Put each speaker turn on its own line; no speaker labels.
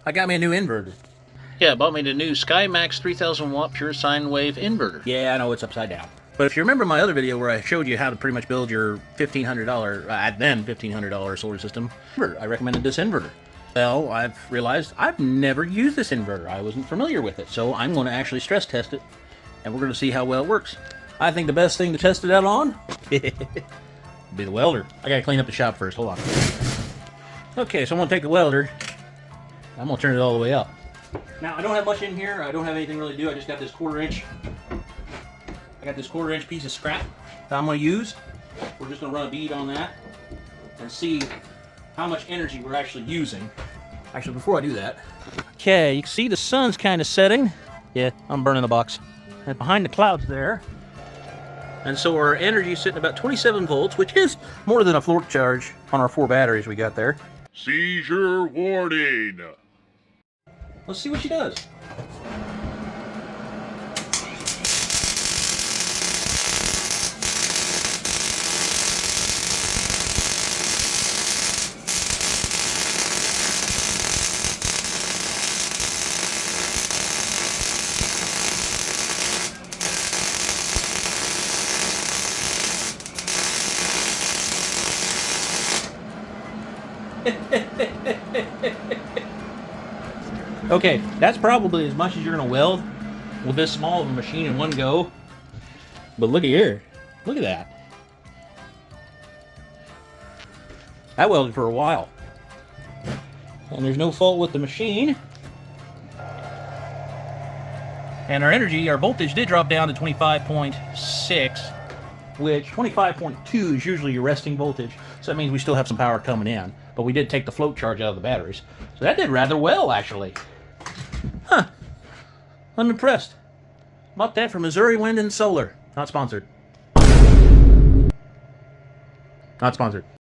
I got me a new inverter.
Yeah, I bought me the new SkyMax 3000 watt pure sine wave inverter.
Yeah, I know it's upside down. But if you remember my other video where I showed you how to pretty much build your $1,500, then $1,500 solar system, I recommended this inverter. Well, I've realized I've never used this inverter. I wasn't familiar with it, so I'm going to actually stress test it, and we're going to see how well it works. I think the best thing to test it out on be the welder. I gotta clean up the shop first. Hold on. Okay, so I'm gonna take the welder. I'm gonna turn it all the way up. Now, I don't have much in here. I don't have anything really to do. I just got this 1/4 inch. I got this 1/4 inch piece of scrap that I'm gonna use. We're just gonna run a bead on that and see how much energy we're actually using. Actually, before I do that, okay, you can see the sun's kind of setting. Yeah, I'm burning the box. And behind the clouds there. And so our energy is sitting about 27 volts, which is more than a float charge on our 4 batteries we got there.
Seizure warning!
Let's see what she does. Okay, that's probably as much as you're gonna weld with this small of a machine in one go. But look at here. Look at that. I welded for a while. And there's no fault with the machine. And our energy, our voltage did drop down to 25.6, which 25.2 is usually your resting voltage. So that means we still have some power coming in. But we did take the float charge out of the batteries. So that did rather well, actually. Huh. I'm impressed. Bought that from Missouri Wind and Solar. Not sponsored. Not sponsored.